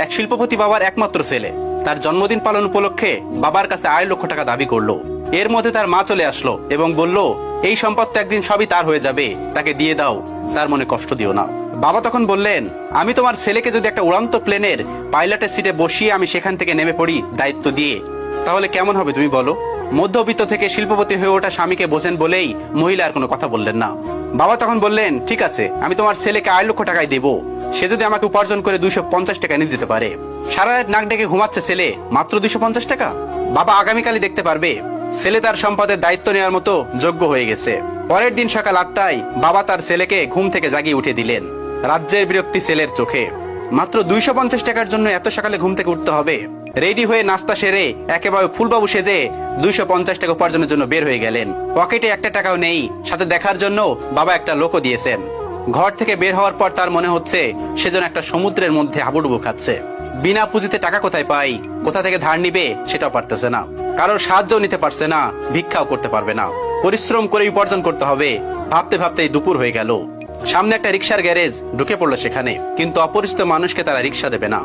এক শিল্পপতি বাবার একমাত্র ছেলে তার জন্মদিন পালন উপলক্ষে বাবার কাছে 2.5 লক্ষ টাকা দাবি করলো। এর মধ্যে তার মা চলে আসলো এবং বলল, এই সম্পদ তো একদিন সবই তার হয়ে যাবে, তাকে দিয়ে দাও, তার মনে কষ্ট দিও না। বাবা তখন বললেন, আমি তোমার ছেলেকে যদি একটা উড়ান্ত প্লেনের পাইলটের সিটে বসিয়ে আমি সেখান থেকে নেমে পড়ি দায়িত্ব দিয়ে, তাহলে কেমন হবে তুমি বলো? মধ্যবিত্ত থেকে শিল্পপতি হয়ে ওঠা স্বামীকে বোঝেন বলেই মহিলা আর কোনো কথা বললেন না। বাবা তখন বললেন, ঠিক আছে, আমি তোমার ছেলেকে 2.5 লক্ষ টাকায় দেবো, সে যদি আমাকে উপার্জন করে 250 টাকা এনে দিতে পারে। সারা রাত নাক ডেকে ঘুমাচ্ছে ছেলে, মাত্র 250 টাকা। বাবা আগামীকালই দেখতে পারবে ছেলে তার সম্পদের দায়িত্ব নেওয়ার মতো যোগ্য হয়ে গেছে। পরের দিন সকাল 8টায় বাবা তার ছেলেকে ঘুম থেকে জাগিয়ে উঠে দিলেন। রাজ্যের বিরক্তি ছেলের চোখে। মাত্র 250 টাকার জন্য এত সকালে ঘুম থেকে উঠতে হবে? রেডি হয়ে নাস্তা সেরে একেবারে ফুলবাবু সেজে 250 টাকা উপার্জনের জন্য বের হয়ে গেলেন। পকেটে 1 টাকাও নেই, সাথে দেখার জন্য বাবা একটা লোকও দিয়েছেন। ঘর থেকে বের হওয়ার পর তার মনে হচ্ছে সে যেন একটা সমুদ্রের মধ্যে হাবুডুবু খাচ্ছে। বিনা পুঁজিতে টাকা কোথায় পাই, কোথা থেকে ধার নিবে সেটাও পারতেছে না, কারোর সাহায্য নিতে পারছে না, ভিক্ষাও করতে পারবে না। পরিশ্রম করে উপার্জন করতে হবে। ভাবতে ভাবতেই দুপুর হয়ে গেল। সামনে একটা রিক্সার গ্যারেজ, ঢুকে পড়লো সেখানে, কিন্তু অপরিচিত মানুষকে তারা রিক্সা দেবে না।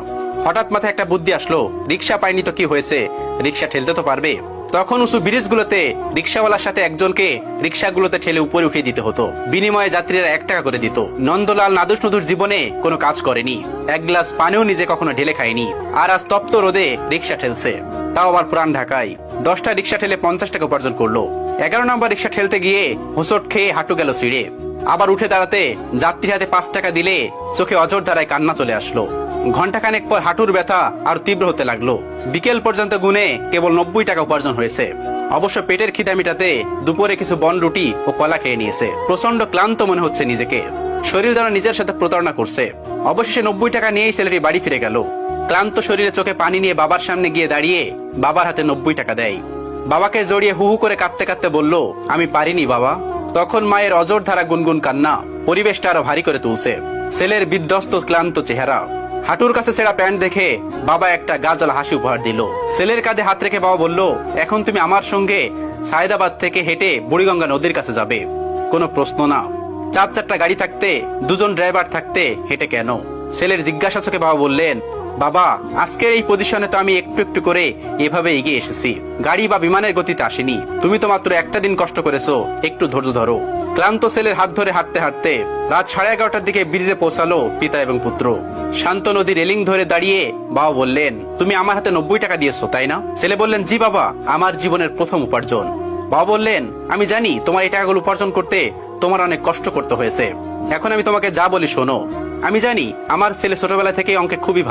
হঠাৎ মাথায় একটা বুদ্ধি আসলো, রিক্সা পাইনি তো কি হয়েছে, রিক্সা ঠেলতে তো পারবে। তখন উঁচু ব্রিজগুলোতে রিক্সাওয়ালার সাথে একজনকে রিক্সাগুলোতে ঠেলে উপরে উঠিয়ে দিতে হতো। বিনিময়ে যাত্রীরা 1 টাকা করে দিত। নন্দলাল নাদুস নদুর জীবনে কোনো কাজ করেনি, এক গ্লাস পানিও নিজে কখনো ঢেলে খায়নি, আর আজ তপ্ত রোদে রিক্সা ঠেলছে, তাও আবার পুরান ঢাকায়। 10টা রিক্সা ঠেলে 50 টাকা উপার্জন করলো। 11 নম্বর রিক্সা ঠেলতে গিয়ে হোঁচট খেয়ে হাঁটু গেল ছিঁড়ে। আবার উঠে দাঁড়াতে যাত্রীর হাতে 5 টাকা দিলে চোখে অজর ধারায় কান্না চলে আসলো। ঘন্টাখানেক পর হাঁটুর ব্যথা আর তীব্র হতে লাগলো। বিকেল পর্যন্ত গুনে কেবল 90 টাকা উপার্জন হয়েছে। অবশ্য পেটের খিদা মিটাতে দুপুরে কিছু বনরুটি ও কলা খেয়ে নিয়েছে। প্রচন্ড ক্লান্ত মনে হচ্ছে নিজেকে, শরীর যেন নিজের সাথে প্রতারণা করছে। অবশেষে 90 টাকা নিয়েই ছেলেটি বাড়ি ফিরে গেল। ক্লান্ত শরীরে চোখে পানি নিয়ে বাবার সামনে গিয়ে দাঁড়িয়ে বাবার হাতে 90 টাকা দেয়। বাবাকে জড়িয়ে হু হু করে কাঁদতে কাঁদতে বলল, আমি পারিনি বাবা। তখন মায়ের অজর ধারা গুনগুন কান্না পরিবেশটা আরো ভারী করে তুলছে। ছেলের বিধ্বস্ত ক্লান্ত চেহারা, হাঁটুর কাছে ছেঁড়া প্যান্ট দেখে বাবা একটা গাজল হাসি উপহার দিল। ছেলের কাঁধে হাত রেখে বাবা বলল, এখন তুমি আমার সঙ্গে সায়দাবাদ থেকে হেঁটে বুড়িগঙ্গা নদীর কাছে যাবে। কোনো প্রশ্ন না। 4-4টা গাড়ি থাকতে, 2জন ড্রাইভার থাকতে হেঁটে কেন? ছেলের জিজ্ঞাসা চোখে বাবা বললেন, বাবা, আজকের এই পজিশনে তো আমি একটু একটু করে এভাবে এগিয়ে এসেছি, গাড়ি বা বিমানের গতিতে আসেনি। তুমি তো মাত্র একটা দিন কষ্ট করেছো, একটু ধৈর্য ধরো। ক্লান্ত ছেলের হাত ধরে হাঁটতে হাঁটতে রাত 11:30টার দিকে ব্রিজে পৌঁছালো পিতা এবং পুত্র। শান্ত নদী রেলিং ধরে দাঁড়িয়ে বাবা বললেন, তুমি আমার হাতে 90 টাকা দিয়েছো তাই না? ছেলে বললেন, জি বাবা, আমার জীবনের প্রথম উপার্জন। বাবা বললেন, আমি জানি তোমার এই টাকাগুলো উপার্জন করতে তোমার অনেক কষ্ট করতে হয়েছে। এখন আমি তোমাকে যা বলি শোনো। আমি জানি আমার ছেলে ছোটবেলা থেকে অঙ্কে খুবই ভালো।